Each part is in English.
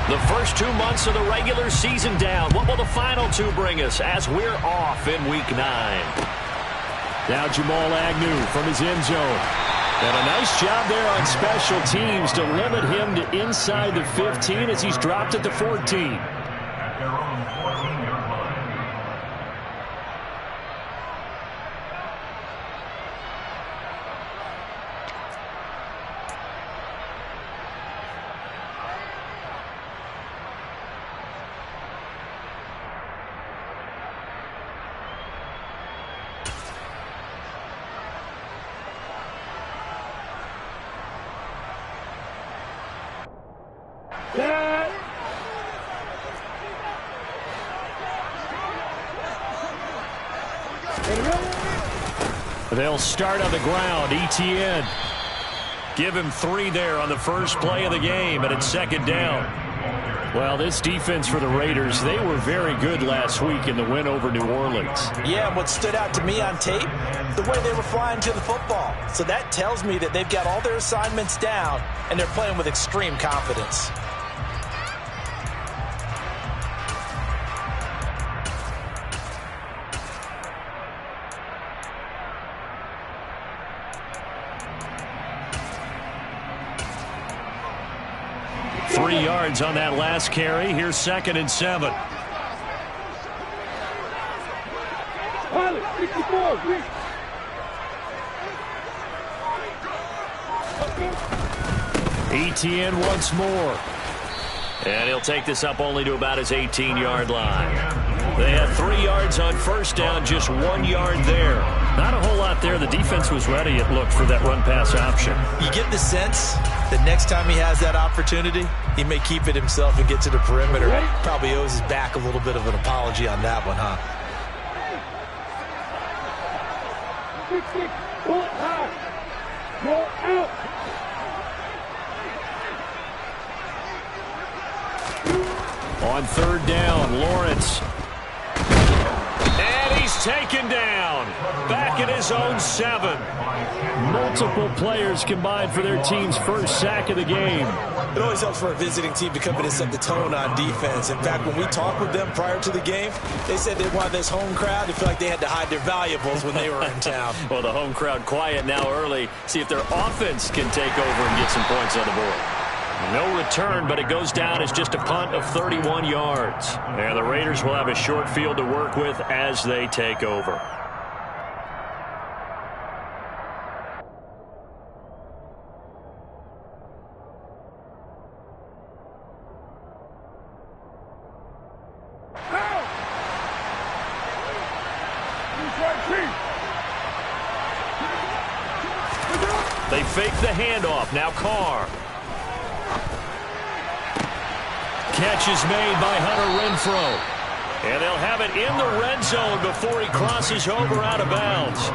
The first 2 months of the regular season down. What will the final two bring us as we're off in Week 9? Now Jamal Agnew from his end zone. And a nice job there on special teams to limit him to inside the 15 as he's dropped at the 14. They'll start on the ground. Etienne. Give him 3 there on the first play of the game, and it's second down. Well, this defense for the Raiders, they were very good last week in the win over New Orleans. Yeah, what stood out to me on tape, the way they were flying to the football. So that tells me that they've got all their assignments down, and they're playing with extreme confidence. On that last carry. Here's 2nd and 7. Etienne once more. And he'll take this up only to about his 18-yard line. They had 3 yards on first down, just 1 yard there. Not a whole lot there. The defense was ready, it looked, for that run-pass option. You get the sense that next time he has that opportunity, he may keep it himself and get to the perimeter. Probably owes his back a little bit of an apology on that one, huh? On 3rd down, Lawrence. And he's taken down. Back at his own 7. Multiple players combined for their team's first sack of the game. It always helps for a visiting team to come in and set the tone on defense. In fact, when we talked with them prior to the game, they said they wanted this home crowd to feel like they had to hide their valuables when they were in town. Well, the home crowd quiet now early. See if their offense can take over and get some points on the board. No return, but it goes down as just a punt of 31 yards. And the Raiders will have a short field to work with as they take over. They fake the handoff. Now Carr. Catch is made by Hunter Renfrow. And they'll have it in the red zone before he crosses over out of bounds.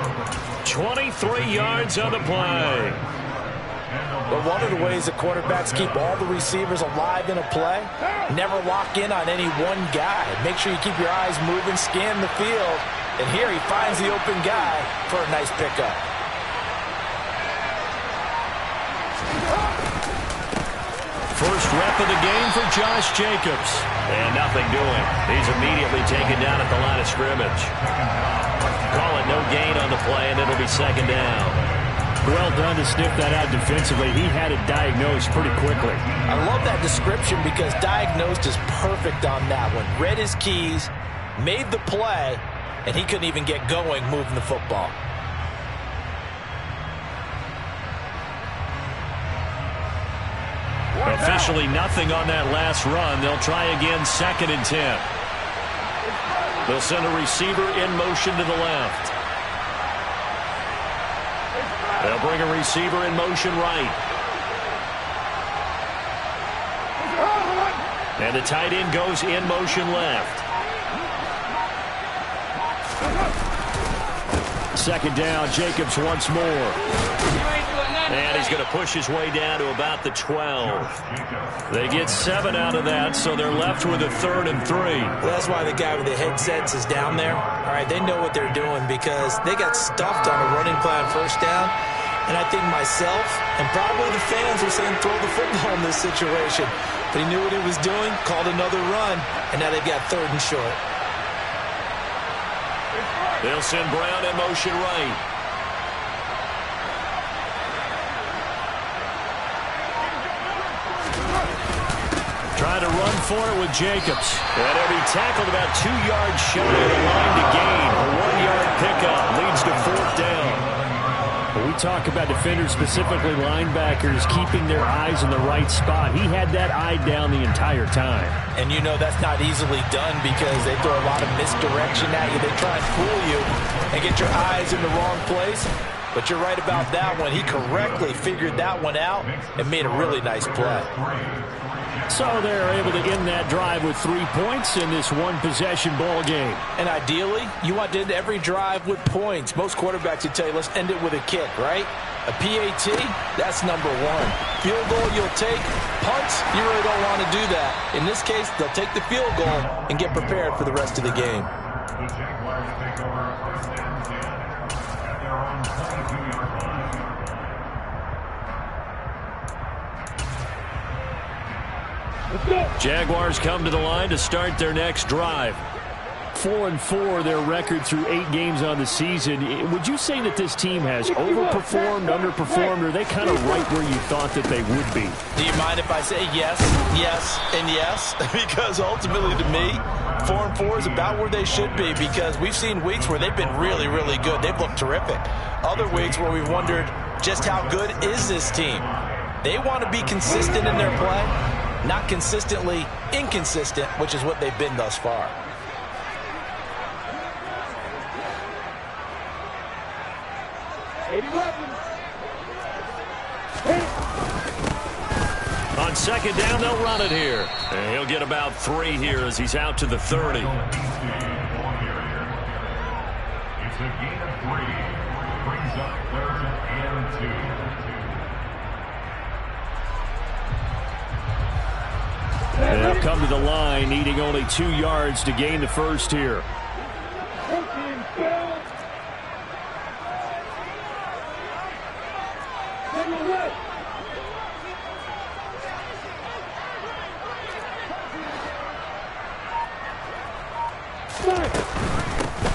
23 yards on the play. But one of the ways that quarterbacks keep all the receivers alive in a play, never lock in on any one guy. Make sure you keep your eyes moving, scan the field. And here he finds the open guy for a nice pickup. First rep of the game for Josh Jacobs. And nothing doing. He's immediately taken down at the line of scrimmage. Call it no gain on the play, and it'll be second down. Well done to sniff that out defensively. He had it diagnosed pretty quickly. I love that description because diagnosed is perfect on that one. Read his keys, made the play, and he couldn't even get going moving the football. Officially nothing on that last run. They'll try again, 2nd and 10. They'll send a receiver in motion to the left. They'll bring a receiver in motion right. And the tight end goes in motion left. 2nd down, Jacobs once more. And he's going to push his way down to about the 12. They get 7 out of that, so they're left with a 3rd and 3. Well, that's why the guy with the headsets is down there. All right, they know what they're doing because they got stuffed on a running play on first down, And I think myself and probably the fans are saying throw the football in this situation. But he knew what he was doing, called another run, and now they've got 3rd and short. They'll send Brown in motion right. Trying to run for it with Jacobs. And he'll be tackled about 2 yards shy of the line to gain. A 1-yard pickup leads to 4th down. When we talk about defenders, specifically linebackers, keeping their eyes in the right spot, he had that eye down the entire time. And you know that's not easily done because they throw a lot of misdirection at you. They try and fool you and get your eyes in the wrong place. But you're right about that one. He correctly figured that one out and made a really nice play. So they're able to end that drive with 3 points in this one-possession ball game. And ideally, you want to end every drive with points. Most quarterbacks would tell you, let's end it with a kick, right? A PAT, that's number 1. Field goal you'll take. Punts, you really don't want to do that. In this case, they'll take the field goal and get prepared for the rest of the game. The Jaguars take over 1st and 10 at their own 22-yard line. Jaguars come to the line to start their next drive. 4-4, their record through 8 games on the season. Would you say that this team has overperformed, underperformed, or are they kind of right where you thought that they would be? Do you mind if I say yes, yes, and yes? Because ultimately to me, 4-4 is about where they should be because we've seen weeks where they've been really, really good. They've looked terrific. Other weeks where we've wondered just how good is this team? They want to be consistent in their play, not consistently inconsistent, which is what they've been thus far. On 2nd down, they'll run it here. And he'll get about 3 here as he's out to the 30. It's a gain of 3. Brings up 3rd and 2. They'll come to the line, needing only 2 yards to gain the first here.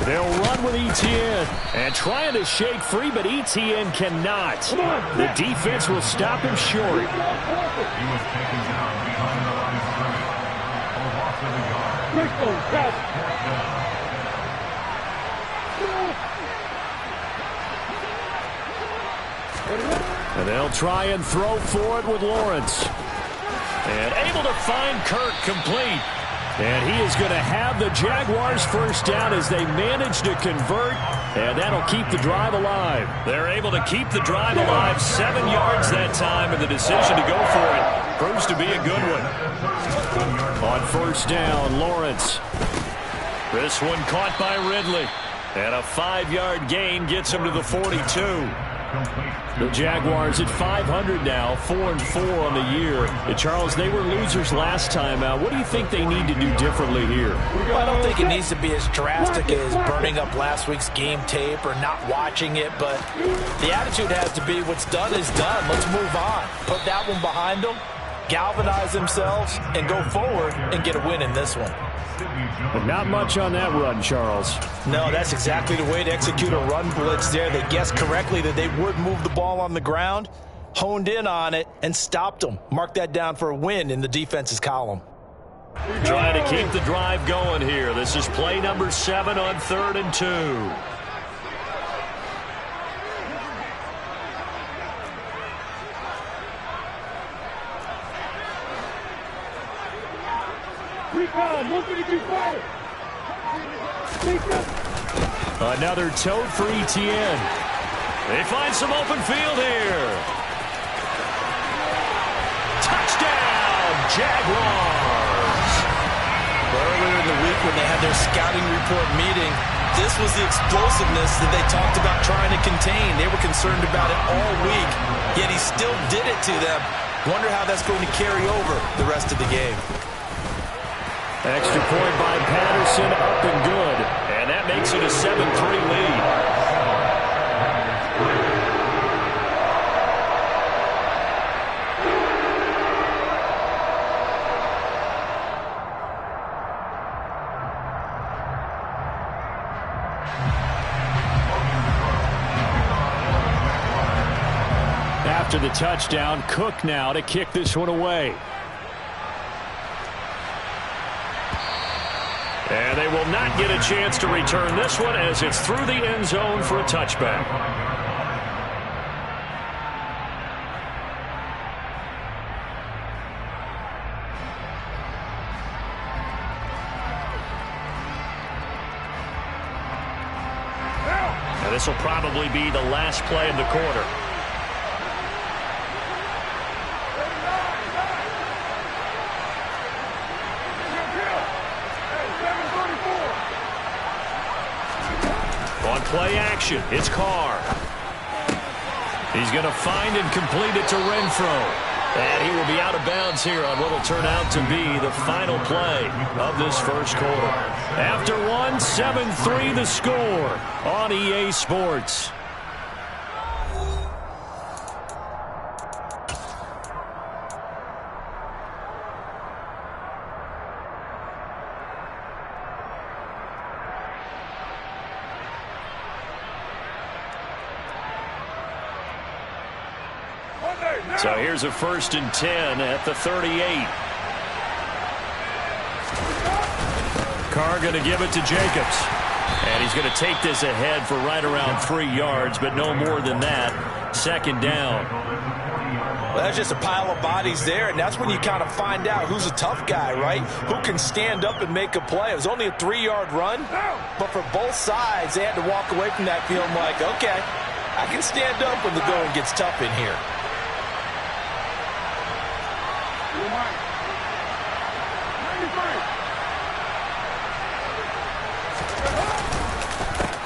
They'll run with Etienne and trying to shake free, but Etienne cannot. The defense will stop him short. He was taken down behind the line of scrimmage. A loss of a yard. And they'll try and throw for it with Lawrence. And able to find Kirk complete. And he is going to have the Jaguars first down as they manage to convert, and that'll keep the drive alive. They're able to keep the drive alive 7 yards that time, and the decision to go for it proves to be a good one. On 1st down, Lawrence. This one caught by Ridley. And a 5-yard gain gets him to the 42. The Jaguars at 500 now, 4-4 on the year. And Charles, they were losers last time out. What do you think they need to do differently here? Well, I don't think it needs to be as drastic as burning up last week's game tape or not watching it, but the attitude has to be what's done is done. Let's move on. Put that one behind them, galvanize themselves, and go forward and get a win in this one. But not much on that run, Charles. No, that's exactly the way to execute a run blitz there. They guessed correctly that they would move the ball on the ground, honed in on it, and stopped them. Mark that down for a win in the defense's column. Trying to keep the drive going here. This is play number 7 on 3rd and 2. Another tote for Etienne. They find some open field here. Touchdown, Jaguars. Earlier in the week when they had their scouting report meeting, this was the explosiveness that they talked about trying to contain. They were concerned about it all week, yet he still did it to them. Wonder how that's going to carry over the rest of the game. Extra point by Patterson, up and good. And that makes it a 7-3 lead. After the touchdown, Cook now to kick this one away. And they will not get a chance to return this one as it's through the end zone for a touchback. And this will probably be the last play of the quarter. On play action, it's Carr. He's going to find and complete it to Renfro. And he will be out of bounds here on what will turn out to be the final play of this first quarter. After one, 7-3 the score on EA Sports. So here's a 1st and 10 at the 38. Carr going to give it to Jacobs. And he's going to take this ahead for right around 3 yards, but no more than that. 2nd down. Well, that's just a pile of bodies there, and that's when you kind of find out who's a tough guy, right? Who can stand up and make a play. It was only a 3-yard run, but for both sides, they had to walk away from that feeling like, okay, I can stand up when the going gets tough in here.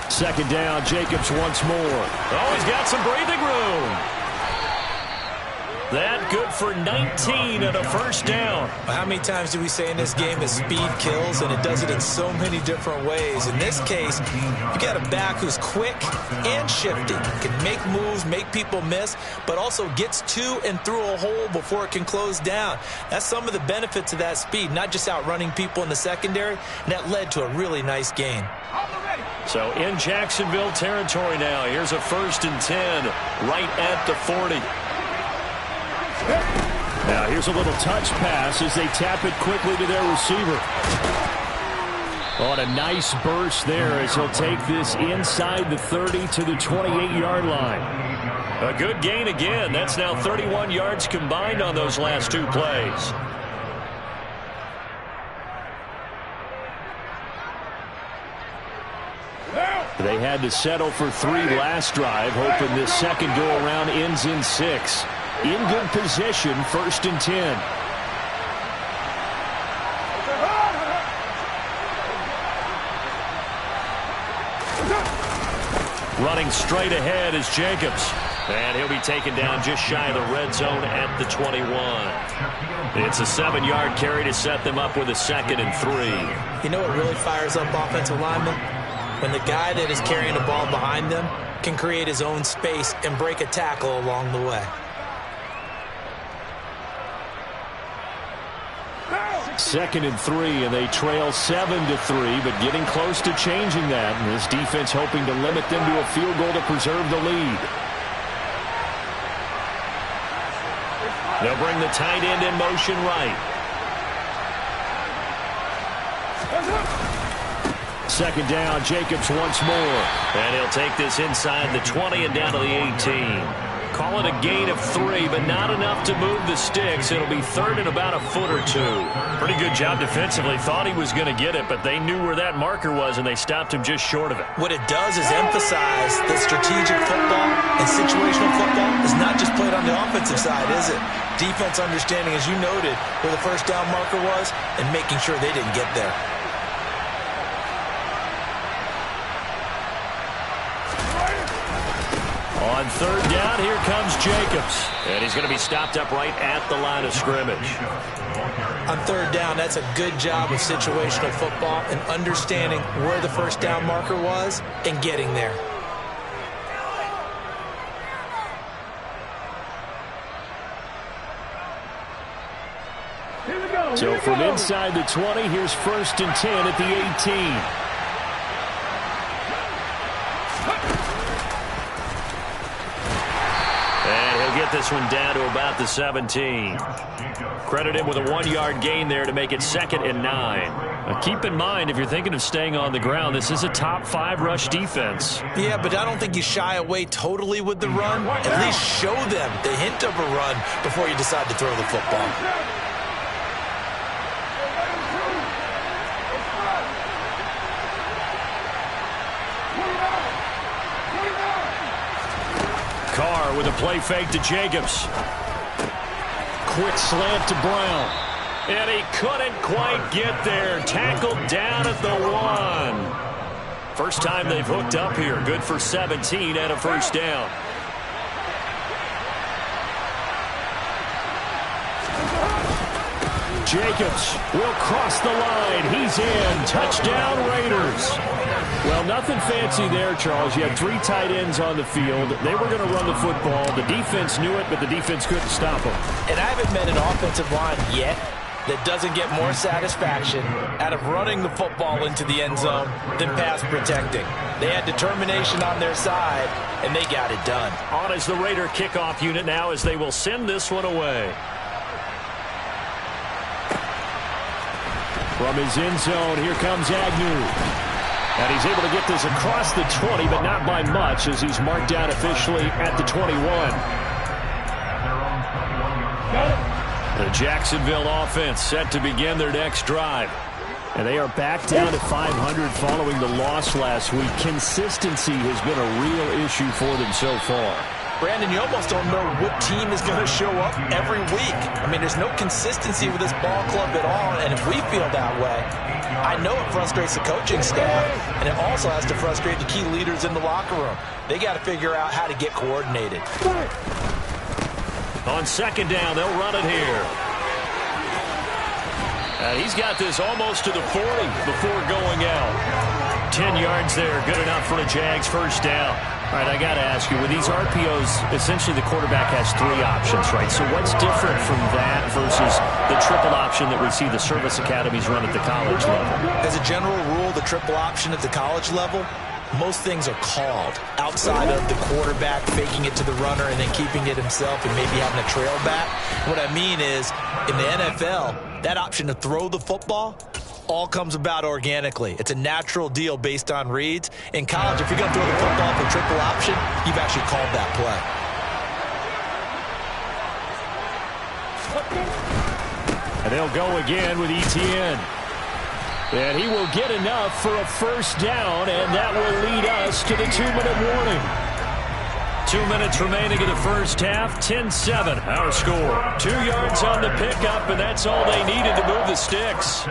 2nd down, Jacobs once more. Oh, he's got some breathing room. That good for 19 and a 1st down. How many times do we say in this game that speed kills, and it does it in so many different ways? In this case, you got a back who's quick and shifty, can make moves, make people miss, but also gets to and through a hole before it can close down. That's some of the benefits of that speed, not just outrunning people in the secondary, and that led to a really nice gain. So in Jacksonville territory now, here's a 1st and 10 right at the 40. Now here's a little touch pass as they tap it quickly to their receiver. On a nice burst there as he'll take this inside the 30 to the 28-yard line. A good gain again. That's now 31 yards combined on those last 2 plays. They had to settle for 3 last drive, hoping this second go-around ends in 6. In good position, 1st and 10. Running straight ahead is Jacobs. And he'll be taken down just shy of the red zone at the 21. It's a 7-yard carry to set them up with a 2nd and 3. You know what really fires up offensive linemen? When the guy that is carrying the ball behind them can create his own space and break a tackle along the way. 2nd and 3, and they trail 7-3, but getting close to changing that. And this defense hoping to limit them to a field goal to preserve the lead. They'll bring the tight end in motion right. 2nd down, Jacobs once more. And he'll take this inside the 20 and down to the 18. Call it a gain of 3, but not enough to move the sticks. It'll be 3rd and about a foot or 2. Pretty good job defensively. Thought he was going to get it, but they knew where that marker was, and they stopped him just short of it. What it does is emphasize that strategic football and situational football is not just played on the offensive side, is it? Defense understanding, as you noted, where the 1st down marker was and making sure they didn't get there. On 3rd down, here comes Jacobs. And he's going to be stopped up right at the line of scrimmage. On 3rd down, that's a good job of situational football and understanding where the 1st down marker was and getting there. So from inside the 20, here's 1st and 10 at the 18. this one down to about the 17. Credit him with a 1-yard gain there to make it 2nd and 9. Now keep in mind, if you're thinking of staying on the ground, this is a top 5 rush defense. Yeah, but I don't think you shy away totally with the run. At least show them the hint of a run before you decide to throw the football. Carr with a play fake to Jacobs. Quick slant to Brown. And he couldn't quite get there. Tackled down at the 1. First time they've hooked up here. Good for 17 and a first down. Jacobs will cross the line. He's in. Touchdown, Raiders. Well, nothing fancy there, Charles. You had 3 tight ends on the field. They were going to run the football. The defense knew it, but the defense couldn't stop them. And I haven't met an offensive line yet that doesn't get more satisfaction out of running the football into the end zone than pass protecting. They had determination on their side, and they got it done. On as the Raider kickoff unit now as they will send this one away. From his end zone, here comes Agnew. And he's able to get this across the 20, but not by much as he's marked down officially at the 21. The Jacksonville offense set to begin their next drive. And they are back down to 500 following the loss last week. Consistency has been a real issue for them so far. Brandon, you almost don't know what team is going to show up every week. I mean, there's no consistency with this ball club at all, and if we feel that way, I know it frustrates the coaching staff, and it also has to frustrate the key leaders in the locker room. They got to figure out how to get coordinated. On 2nd down, they'll run it here. He's got this almost to the 40 before going out. 10 yards there, good enough for the Jags first down. All right, I got to ask you, with these RPOs, essentially the quarterback has 3 options, right? So what's different from that versus the triple option that we see the service academies run at the college level? As a general rule, the triple option at the college level, most things are called outside of the quarterback faking it to the runner and then keeping it himself and maybe having a trail back. What I mean is, in the NFL, that option to throw the football all comes about organically. It's a natural deal based on reads. In college, if you're going to throw the football for triple option, you've actually called that play. And they'll go again with Etienne. And he will get enough for a first down, and that will lead us to the 2-minute warning. 2 minutes remaining in the first half. 10-7, our score. 2 yards on the pickup, and that's all they needed to move the sticks.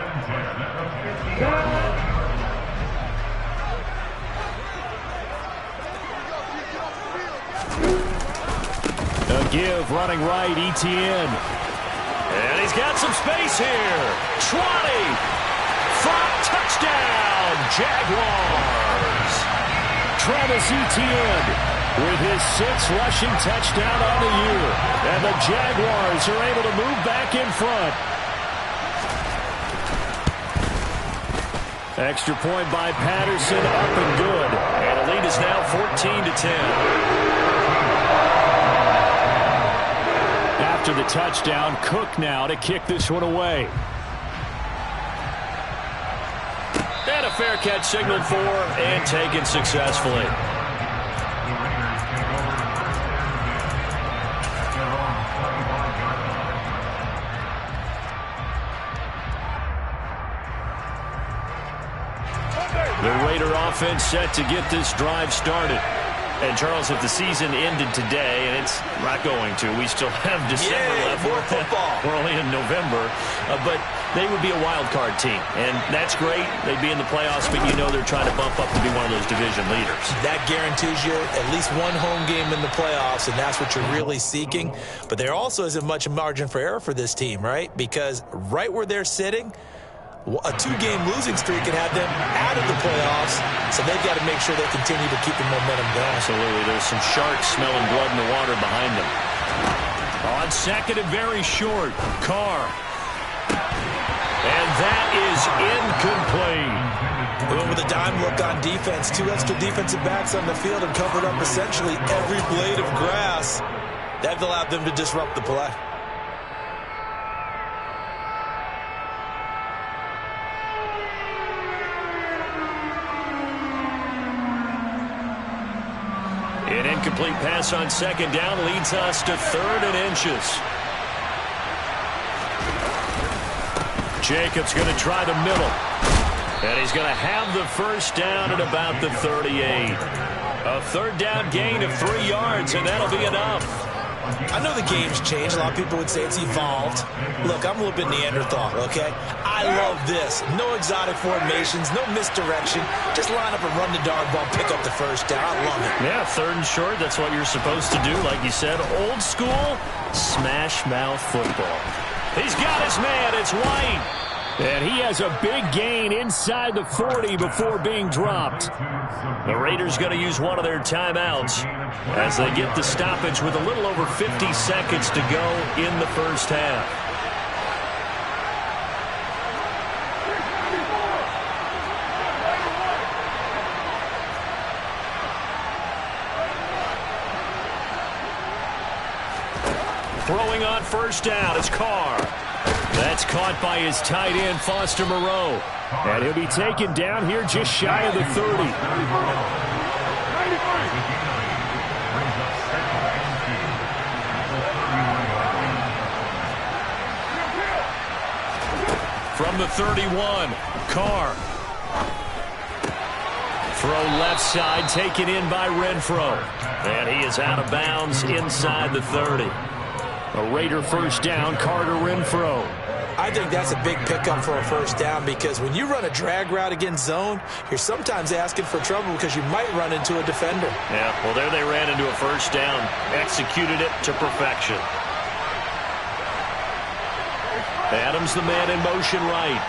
A give, running right, Etienne. And he's got some space here. 20. Touchdown, Jaguars. Travis Etienne with his 6th rushing touchdown on the year. And the Jaguars are able to move back in front. Extra point by Patterson, up and good. And the lead is now 14-10. After the touchdown, Cook now to kick this one away. And a fair catch signaled for and taken successfully. The Raider offense set to get this drive started. And, Charles, if the season ended today, and it's not going to, we still have December left. More football. We're only in November. But they would be a wild card team. And that's great. They'd be in the playoffs, but you know they're trying to bump up and be one of those division leaders. That guarantees you at least one home game in the playoffs, and that's what you're really seeking. But there also isn't much margin for error for this team, right? Because right where they're sitting, a 2-game losing streak could have them out of the playoffs, so they've got to make sure they continue to keep the momentum going. Absolutely. There's some sharks smelling blood in the water behind them. On 2nd and very short, Carr. And that is incomplete. Well, with a dime look on defense, 2 extra defensive backs on the field and covered up essentially every blade of grass. That allowed them to disrupt the play. An incomplete pass on second down leads us to 3rd and inches. Jacobs going to try the middle. And he's going to have the first down at about the 38. A 3rd down gain of 3 yards, and that'll be enough. I know the game's changed. A lot of people would say it's evolved. Look, I'm a little bit Neanderthal, okay? I love this. No exotic formations, no misdirection. Just line up and run the dog ball, pick up the first down. I love it. Yeah, 3rd and short, that's what you're supposed to do. Like you said, old school, smash mouth football. He's got his man. It's White. And he has a big gain inside the 40 before being dropped. The Raiders going to use one of their timeouts as they get the stoppage with a little over 50 seconds to go in the first half. Throwing on first down is Carr. That's caught by his tight end, Foster Moreau. And he'll be taken down here just shy of the 30. From the 31, Carr. Throw left side, taken in by Renfro. And he is out of bounds inside the 30. A Raider first down, Carter Renfro. I think that's a big pickup for a first down because when you run a drag route against zone, you're sometimes asking for trouble because you might run into a defender. Yeah, well, there they ran into a first down. Executed it to perfection. Adams, the man in motion right.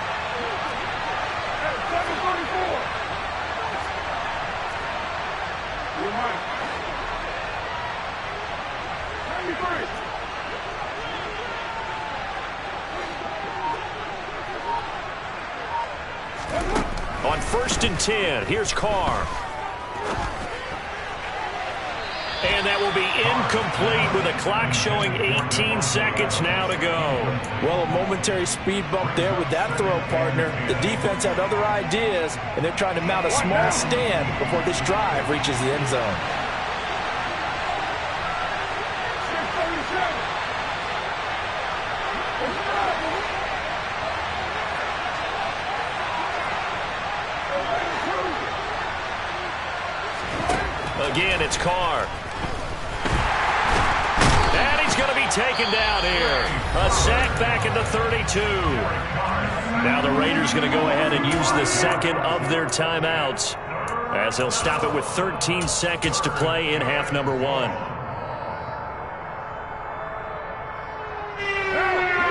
On 1st and 10, here's Carr. And that will be incomplete with a clock showing 18 seconds now to go. Well, a momentary speed bump there with that throw, partner. The defense had other ideas, and they're trying to mount a small stand before this drive reaches the end zone. Again, it's Carr. And he's going to be taken down here. A sack back at the 32. Now the Raiders going to go ahead and use the second of their timeouts as they'll stop it with 13 seconds to play in half number 1.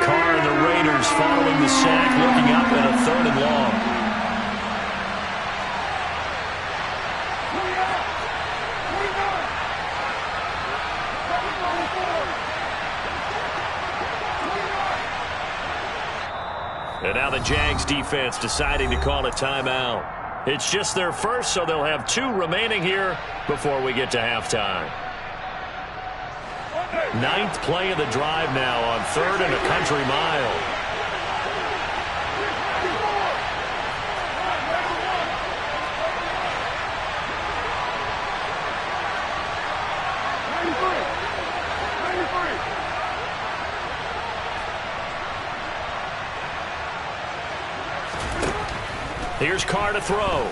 Carr and the Raiders following the sack, looking up at a 3rd and long. And now the Jags defense deciding to call a timeout. It's just their first, so they'll have 2 remaining here before we get to halftime. 9th play of the drive now on 3rd and a country mile. Here's Carr to throw.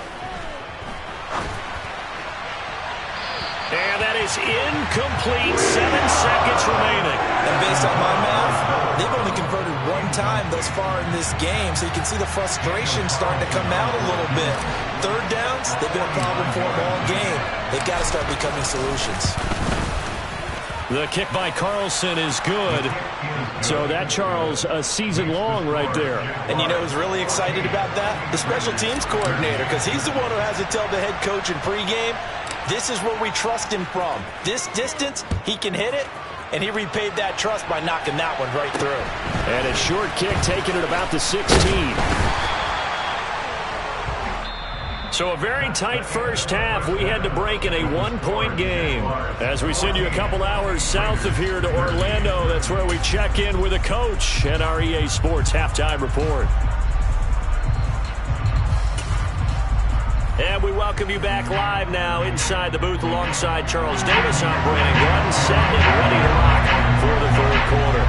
And that is incomplete. 7 seconds remaining. And based on my math, they've only converted 1 time thus far in this game, so you can see the frustration starting to come out a little bit. 3rd downs, they've been a problem for them all game. They've got to start becoming solutions. The kick by Carlson is good. So that, Charles, a season long right there. And you know who's really excited about that? The special teams coordinator, because he's the one who has to tell the head coach in pregame, this is where we trust him from. This distance, he can hit it, and he repaid that trust by knocking that one right through. And a short kick taken at about the 16. So a very tight first half. We had to break in a one-point game. As we send you a couple hours south of here to Orlando, that's where we check in with a coach and our EA Sports Halftime Report. And we welcome you back live now inside the booth alongside Charles Davis. I'm Brandon Gunn, set and ready to rock for the third quarter.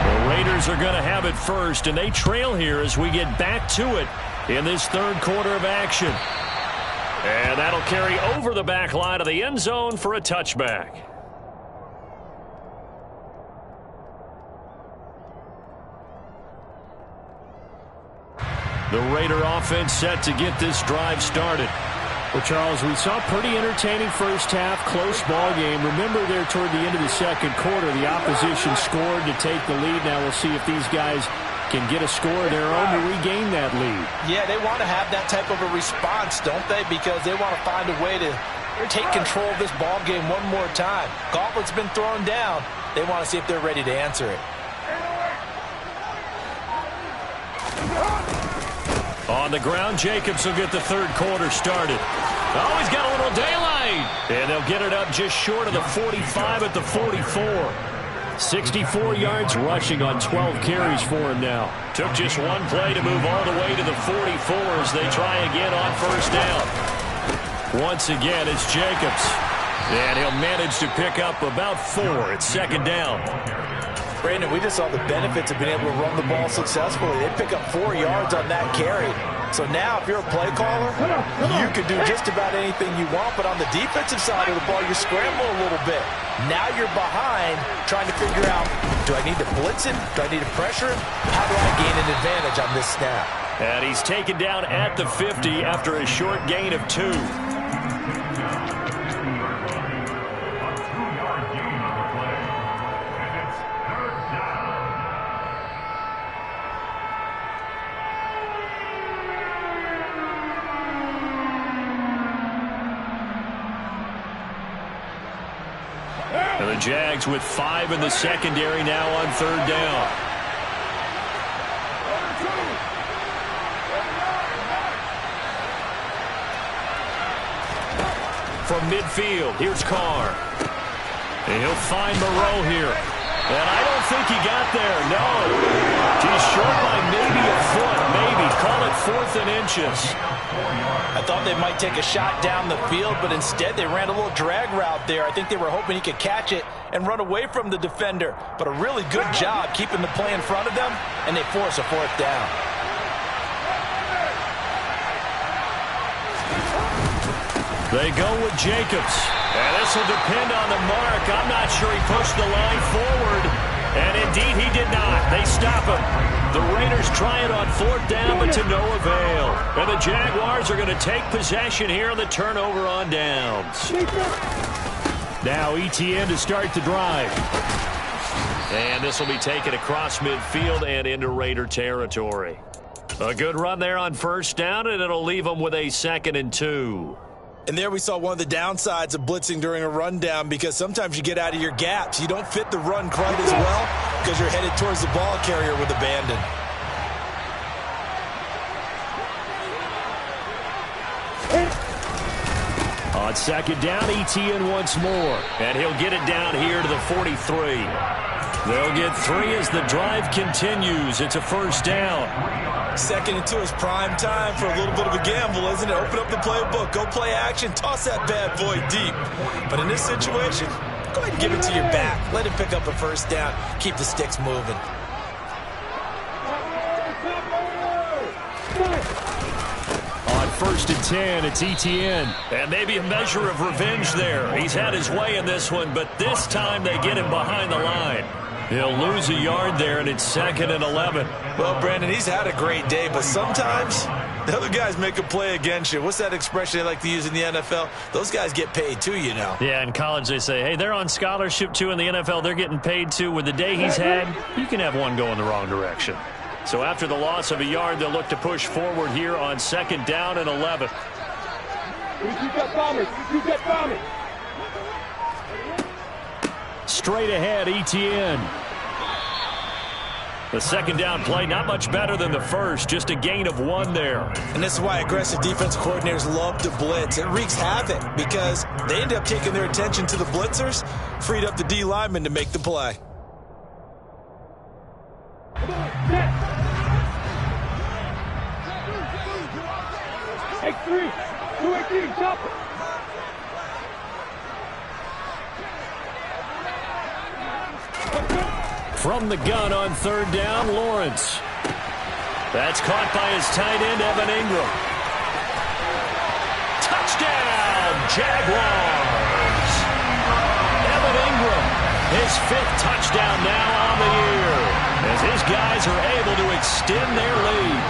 The Raiders are going to have it first, and they trail here as we get back to it in this third quarter of action. And that'll carry over the back line of the end zone for a touchback. The Raider offense set to get this drive started. Well, Charles, we saw a pretty entertaining first half, close ball game. Remember there toward the end of the second quarter, the opposition scored to take the lead. Now we'll see if these guys can get a score of their own to regain that lead. Yeah, they want to have that type of a response, don't they? Because they want to find a way to take control of this ball game one more time. Gauntlet's been thrown down. They want to see if they're ready to answer it. On the ground, Jacobs will get the third quarter started. Oh, he's got a little daylight. And they'll get it up just short of the 45 at the 44. 64 yards rushing on 12 carries for him now. Took just one play to move all the way to the 44 as they try again on first down. Once again, it's Jacobs. And he'll manage to pick up about 4 at second down. Brandon, we just saw the benefits of being able to run the ball successfully. They pick up 4 yards on that carry. So now, if you're a play caller, you can do just about anything you want. But on the defensive side of the ball, you scramble a little bit. Now you're behind trying to figure out, do I need to blitz him? Do I need to pressure him? How do I gain an advantage on this snap? And he's taken down at the 50 after a short gain of 2. And the Jags with 5 in the secondary now on third down. From midfield, here's Carr. And he'll find Moreau here. And I don't think he got there, no. He's short by maybe a foot, maybe. Call it 4th and inches. I thought they might take a shot down the field, but instead they ran a little drag route there. I think they were hoping he could catch it and run away from the defender. But a really good job keeping the play in front of them, and they force a 4th down. They go with Jacobs. And this will depend on the mark. I'm not sure he pushed the line forward. And indeed, he did not. They stop him. The Raiders try it on 4th down, but to no avail. And the Jaguars are going to take possession here on the turnover on downs. Now ETN to start the drive. And this will be taken across midfield and into Raider territory. A good run there on first down, and it'll leave them with a 2nd and 2. And there we saw one of the downsides of blitzing during a rundown, because sometimes you get out of your gaps. You don't fit the run quite as well because you're headed towards the ball carrier with abandon. On second down, ETN once more. And he'll get it down here to the 43. They'll get 3 as the drive continues. It's a first down. 2nd and 2 is prime time for a little bit of a gamble, isn't it? Open up the playbook, go play action, toss that bad boy deep. But in this situation, go ahead and give it to your back. Let him pick up a first down. Keep the sticks moving. On 1st and 10, it's ETN. And maybe a measure of revenge there. He's had his way in this one, but this time they get him behind the line. He'll lose a yard there, and it's 2nd and 11. Well, Brandon, he's had a great day, but sometimes the other guys make a play against you. What's that expression they like to use in the NFL? Those guys get paid too, you know. Yeah, in college they say, hey, they're on scholarship too. In the NFL, they're getting paid too. With the day he's had, you can have one go in the wrong direction. So after the loss of a yard, they'll look to push forward here on 2nd down and 11. Straight ahead, ETN. The second down play, not much better than the first, just a gain of 1 there. And this is why aggressive defense coordinators love to blitz. It wreaks havoc because they end up taking their attention to the blitzers, freed up the D lineman to make the play. Take 3, 2-18, chop it. From the gun on third down, Lawrence. That's caught by his tight end, Evan Ingram. Touchdown, Jaguars! Evan Ingram, his 5th touchdown now on the year, as his guys are able to extend their lead.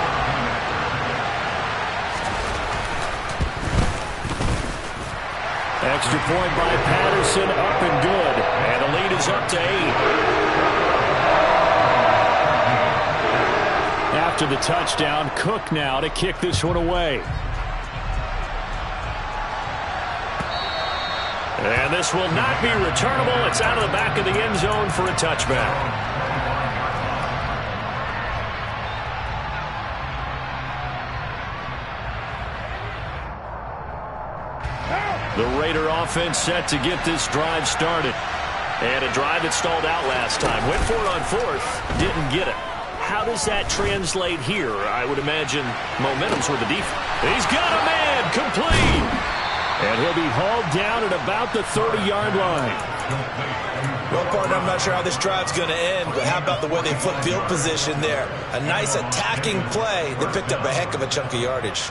Extra point by Patterson, up and good. And the lead is up to 8. After the touchdown, Cook now to kick this one away. And this will not be returnable. It's out of the back of the end zone for a touchback. The Raider offense set to get this drive started. And a drive that stalled out last time. Went for it on 4th, didn't get it. How does that translate here? I would imagine momentum's with the defense. He's got a man, complete. And he'll be hauled down at about the 30-yard line. Well, partner, I'm not sure how this drive's going to end, but how about the way they flip field position there? A nice attacking play that picked up a heck of a chunk of yardage.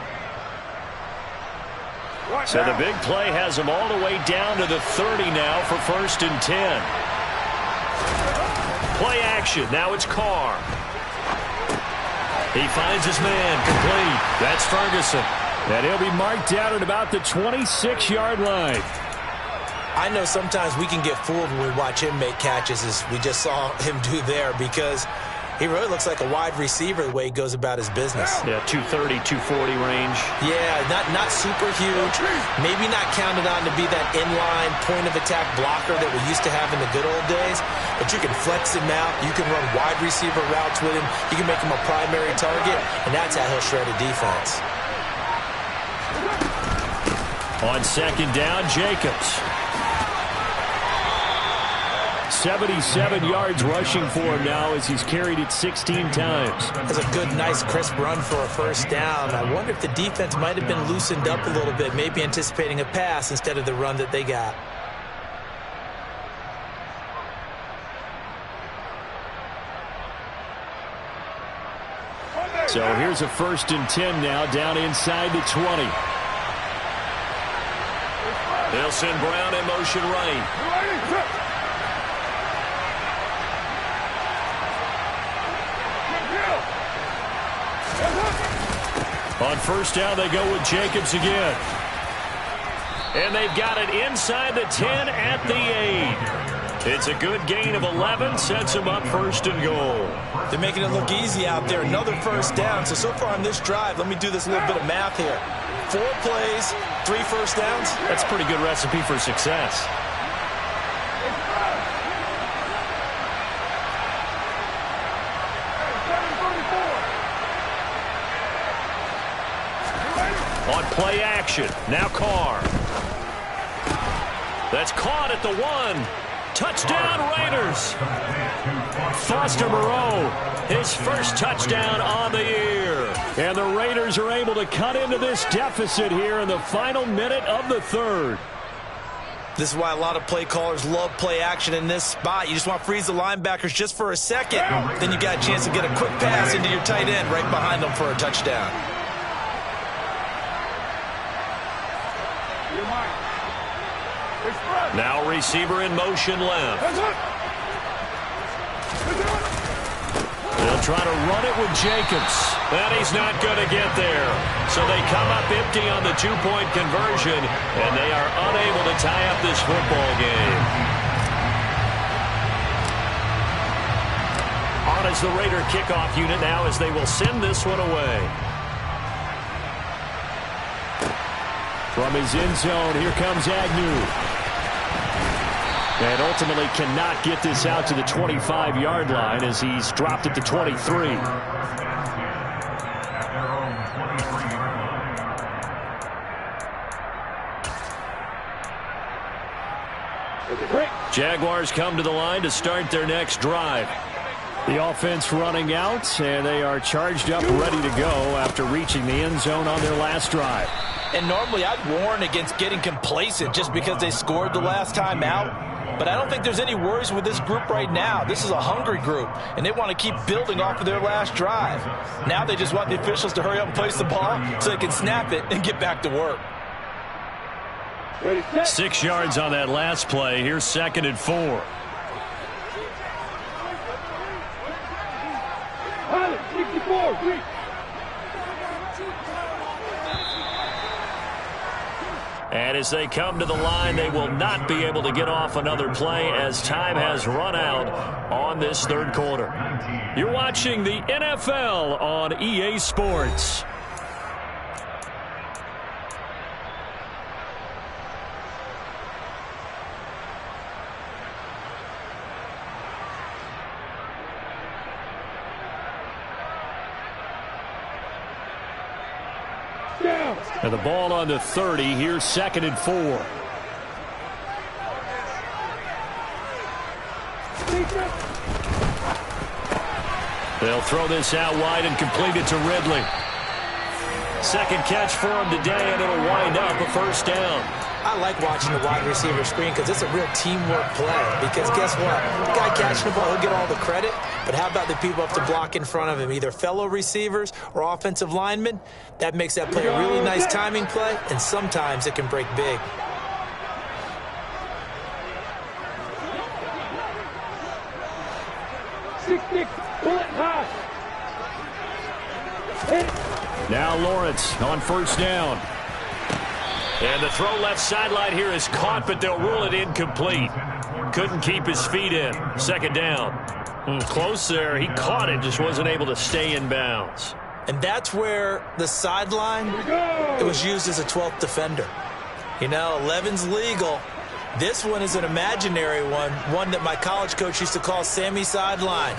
So the big play has him all the way down to the 30 now for 1st and 10. Play action. Now it's Carr. He finds his man, complete. That's Ferguson. And he'll be marked down at about the 26-yard line. I know sometimes we can get fooled when we watch him make catches, as we just saw him do there, because he really looks like a wide receiver the way he goes about his business. Yeah, 230, 240 range. Yeah, not super huge. Maybe not counted on to be that inline point-of-attack blocker that we used to have in the good old days. But you can flex him out. You can run wide receiver routes with him. You can make him a primary target, and that's how he'll shred a defense. On second down, Jacobs. 77 yards rushing for him now as he's carried it 16 times. That's a good, nice, crisp run for a first down. I wonder if the defense might have been loosened up a little bit, maybe anticipating a pass instead of the run that they got. So here's a 1st and 10 now, down inside the 20. They'll send Brown in motion right. On 1st down, they go with Jacobs again. And they've got it inside the 10 at the 8. It's a good gain of 11, sets them up 1st and goal. They're making it look easy out there. Another first down. So far on this drive, let me do this little bit of math here. 4 plays, 3 first downs. That's a pretty good recipe for success. On play action, now Carr. That's caught at the 1. Touchdown, Raiders. Foster Moreau, his first touchdown on the year. And the Raiders are able to cut into this deficit here in the final minute of the 3rd. This is why a lot of play callers love play action in this spot. You just want to freeze the linebackers just for a second. Then you got a chance to get a quick pass into your tight end right behind them for a touchdown. Now receiver in motion left. They'll try to run it with Jacobs. And he's not going to get there. So they come up empty on the 2-point conversion, and they are unable to tie up this football game. On as the Raider kickoff unit now as they will send this one away. From his end zone, here comes Agnew. And ultimately cannot get this out to the 25-yard line as he's dropped it to 23. At their own 23-yard line. Jaguars come to the line to start their next drive. The offense running out, and they are charged up, ready to go after reaching the end zone on their last drive. And normally I'd warn against getting complacent just because they scored the last time out. But I don't think there's any worries with this group right now. This is a hungry group, and they want to keep building off of their last drive. Now they just want the officials to hurry up and place the ball so they can snap it and get back to work. 6 yards on that last play. Here's 2nd and 4. And as they come to the line, they will not be able to get off another play as time has run out on this third quarter. You're watching the NFL on EA Sports. And the ball on the 30. Here's 2nd and 4. They'll throw this out wide and complete it to Ridley. Second catch for him today, and it'll wind up a first down. I like watching the wide receiver screen because it's a real teamwork play. Because guess what? The guy catching the ball, he'll get all the credit. But how about the people up to block in front of him, either fellow receivers or offensive linemen? That makes that play a really nice timing play, and sometimes it can break big. Now Lawrence on first down. And the throw left sideline here is caught, but they'll rule it incomplete. Couldn't keep his feet in. 2nd down. Close there. He caught it, just wasn't able to stay in bounds. And that's where the sideline, it was used as a 12th defender. You know, 11's legal. This one is an imaginary one that my college coach used to call Sammy Sideline.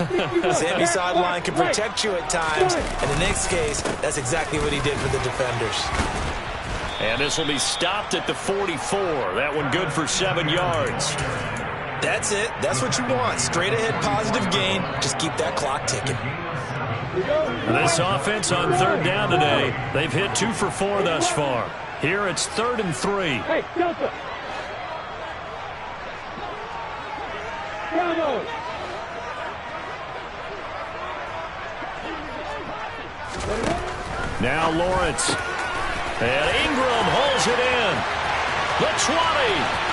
Sammy Sideline can protect you at times, and in this case, that's exactly what he did for the defenders. And this will be stopped at the 44. That one good for 7 yards. That's it. That's what you want. Straight ahead positive gain. Just keep that clock ticking. This offense on 3rd down today, they've hit 2 for 4 thus far. Here it's 3rd and 3. Hey, Delta. Now Lawrence. And Ingram holds it in. The 20.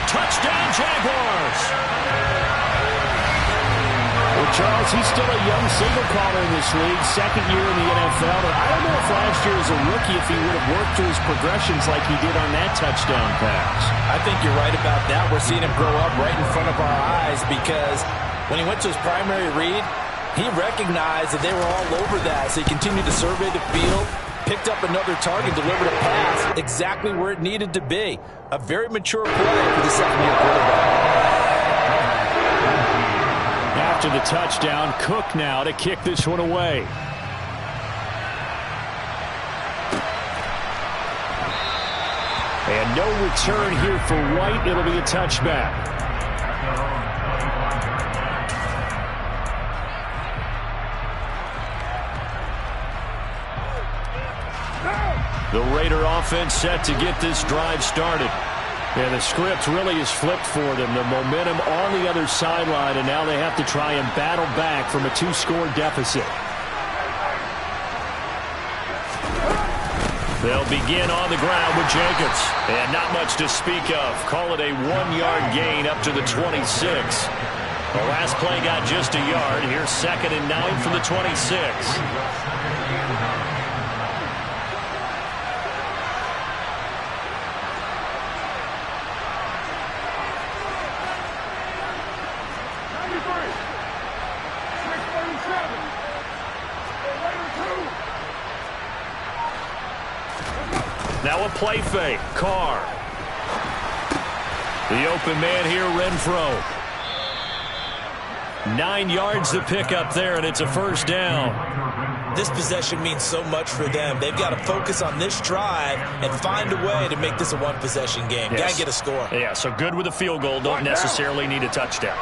Touchdown, Jaguars. Well, Charles, he's still a young signal caller in this league, 2nd year in the NFL. But I don't know if last year as a rookie if he would have worked through his progressions like he did on that touchdown pass. I think you're right about that. We're seeing him grow up right in front of our eyes because when he went to his primary read, he recognized that they were all over that. So he continued to survey the field, picked up another target, delivered a pass exactly where it needed to be. A very mature play for the 2nd-year quarterback. After the touchdown, Cook now to kick this one away. And no return here for White. It'll be a touchback. The Raider offense set to get this drive started. Yeah, the script really is flipped for them. The momentum on the other sideline, and now they have to try and battle back from a 2-score deficit. They'll begin on the ground with Jacobs. And not much to speak of. Call it a 1-yard gain up to the 26. The last play got just a yard. Here's 2nd and 9 from the 26. Now a play fake. Carr. The open man here, Renfro. 9 yards to pick up there, and it's a first down. This possession means so much for them. They've got to focus on this drive and find a way to make this a one-possession game. Yes. Got to get a score. Yeah, so good with a field goal. Don't necessarily need a touchdown.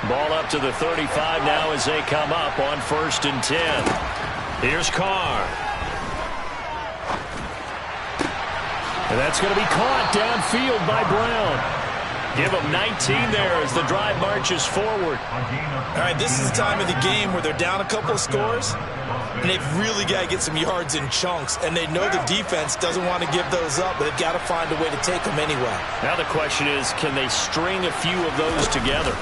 Ball up to the 35 now as they come up on 1st and 10. Here's Carr. And that's going to be caught downfield by Brown. Give them 19 there as the drive marches forward. All right, this is the time of the game where they're down a couple of scores, and they've really got to get some yards in chunks, and they know the defense doesn't want to give those up, but they've got to find a way to take them anyway. Now the question is, can they string a few of those together?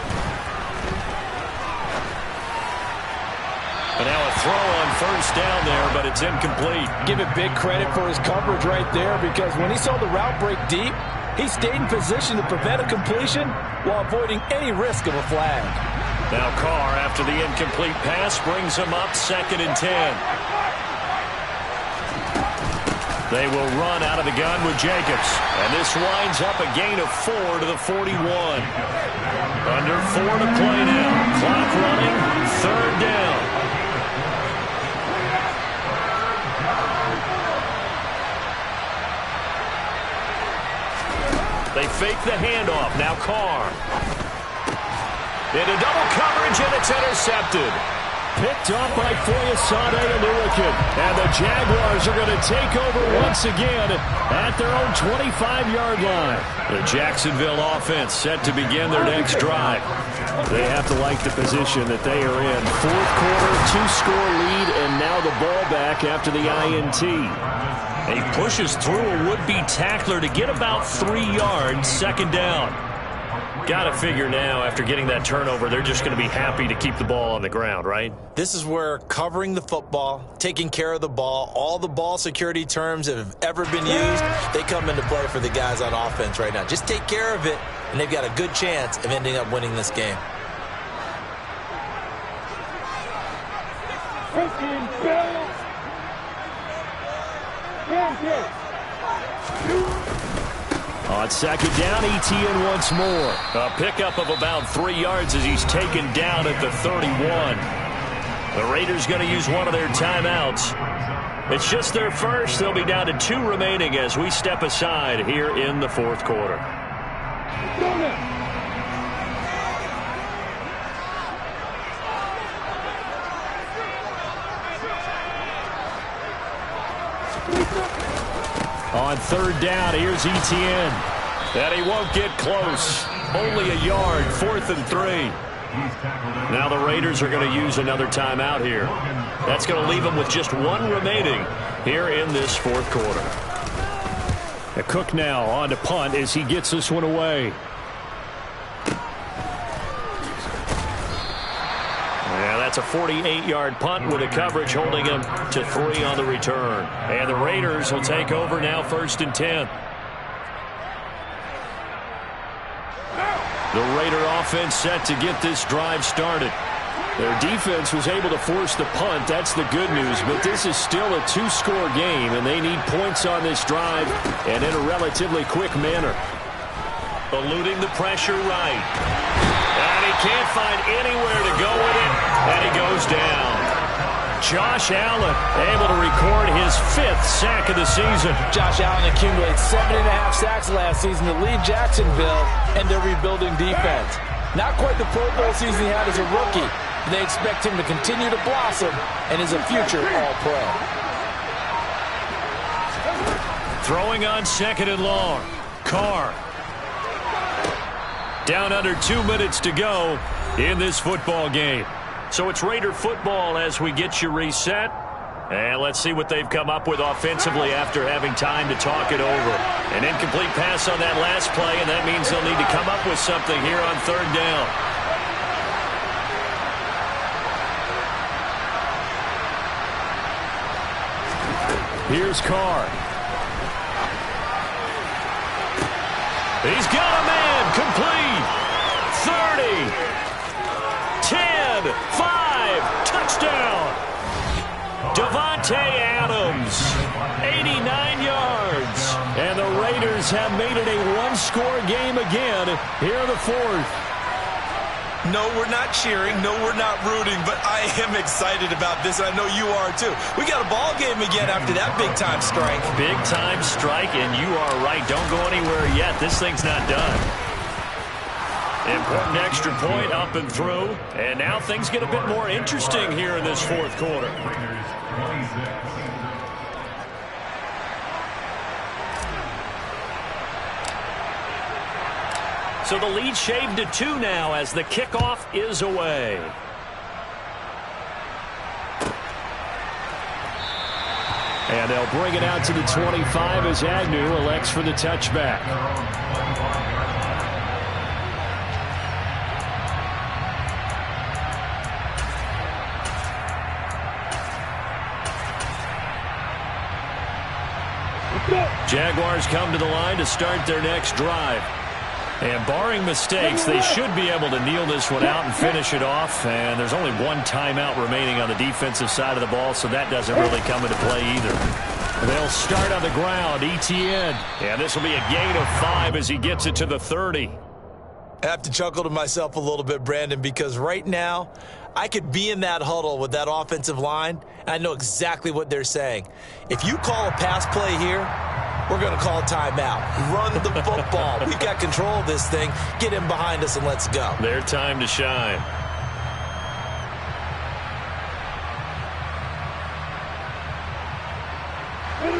But now a throw on 1st down there, but it's incomplete. Give it big credit for his coverage right there, because when he saw the route break deep, he stayed in position to prevent a completion while avoiding any risk of a flag. Now Carr, after the incomplete pass, brings him up 2nd and 10. They will run out of the gun with Jacobs. And this winds up a gain of 4 to the 41. Under 4 to play now. Clock running, 3rd down. They fake the handoff. Now Carr. Into double coverage, and it's intercepted. Picked off by Foyesade and Lurican. And the Jaguars are going to take over once again at their own 25-yard line. The Jacksonville offense set to begin their next drive. They have to like the position that they are in. 4th quarter, 2-score lead, and now the ball back after the INT. He pushes through a would-be tackler to get about 3 yards, 2nd down. Got to figure now, after getting that turnover, they're just going to be happy to keep the ball on the ground, right? This is where covering the football, taking care of the ball, all the ball security terms that have ever been used, they come into play for the guys on offense right now. Just take care of it, and they've got a good chance of ending up winning this game. On 2nd down, ETN once more. A pickup of about 3 yards as he's taken down at the 31. The Raiders going to use one of their timeouts. It's just their first. They'll be down to 2 remaining as we step aside here in the 4th quarter. On 3rd down, here's ETN. And he won't get close. Only a yard, 4th and 3. Now the Raiders are going to use another timeout here. That's going to leave them with just 1 remaining here in this 4th quarter. Cook now on to punt as he gets this one away. Yeah, that's a 48-yard punt with a coverage holding him to 3 on the return. And the Raiders will take over now, 1st and 10. The Raider offense set to get this drive started. Their defense was able to force the punt. That's the good news. But this is still a 2-score game, and they need points on this drive and in a relatively quick manner. Eluding the pressure right. And he can't find anywhere to go with it, and he goes down. Josh Allen able to record his 5th sack of the season. Josh Allen accumulated 7.5 sacks last season to lead Jacksonville and their rebuilding defense. Not quite the Pro Bowl season he had as a rookie. They expect him to continue to blossom and is a future All-Pro. Throwing on 2nd and long. Carr. Down under 2 minutes to go in this football game. So it's Raider football as we get you reset. And let's see what they've come up with offensively after having time to talk it over. An incomplete pass on that last play, and that means they'll need to come up with something here on 3rd down. Here's Carr. He's got a man complete. 30, 10, 5, touchdown. Devontae Adams, 89 yards. And the Raiders Raiders have made it a one-score game again here in the fourth. No, we're not cheering. No, we're not rooting. But I am excited about this, and I know you are too. We got a ball game again after that big-time strike. Big-time strike, and you are right. Don't go anywhere yet. This thing's not done. Important extra point up and through. And now things get a bit more interesting here in this fourth quarter. Raiders 26. So the lead shaved to 2 now as the kickoff is away. And they'll bring it out to the 25 as Agnew elects for the touchback. Jaguars come to the line to start their next drive. And barring mistakes, they should be able to kneel this one out and finish it off. And there's only one timeout remaining on the defensive side of the ball, so that doesn't really come into play either. They'll start on the ground, ETN. And this will be a gain of 5 as he gets it to the 30. I have to chuckle to myself a little bit, Brandon, because right now I could be in that huddle with that offensive line, and I know exactly what they're saying. If you call a pass play here, we're going to call a timeout. Run the football. We've got control of this thing. Get him behind us and let's go. Their time to shine.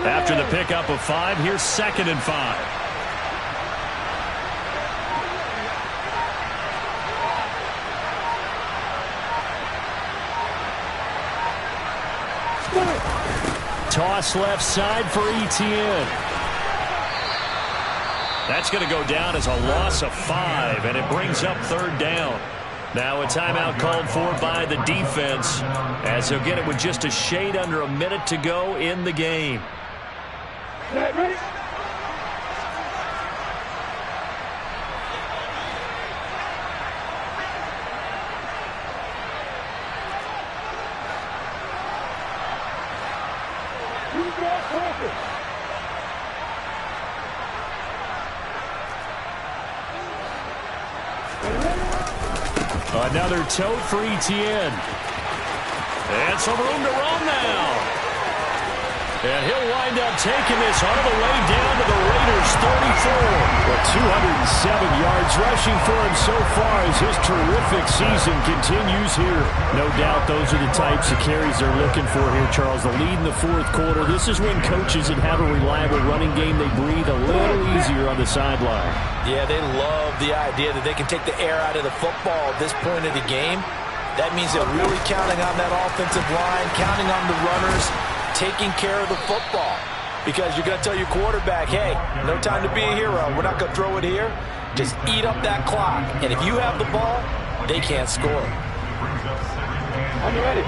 After the pickup of 5, here's 2nd and 5. Toss left side for ETN. That's going to go down as a loss of 5, and it brings up 3rd down. Now a timeout called for by the defense, as they'll get it with just a shade under a minute to go in the game. Ready? Another tote for ETN. And some room to run now. And he'll wind up taking this all the way down to the Raiders' 34. Well, 207 yards rushing for him so far as his terrific season continues here. No doubt those are the types of carries they're looking for here, Charles. The lead in the fourth quarter. This is when coaches that have a reliable running game, they breathe a little easier on the sideline. Yeah, they love the idea that they can take the air out of the football at this point of the game. That means they're really counting on that offensive line, counting on the runners, taking care of the football. Because you're going to tell your quarterback, hey, no time to be a hero. We're not going to throw it here. Just eat up that clock. And if you have the ball, they can't score. I'm ready.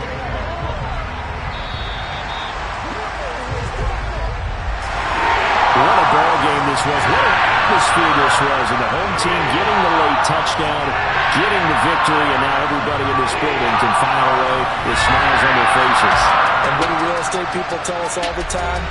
What a ball game this was. What an atmosphere this was. And the home team getting the late touchdown, getting the victory, and now everybody in this building can file away with smiles on their faces. And what do real estate people tell us all the time?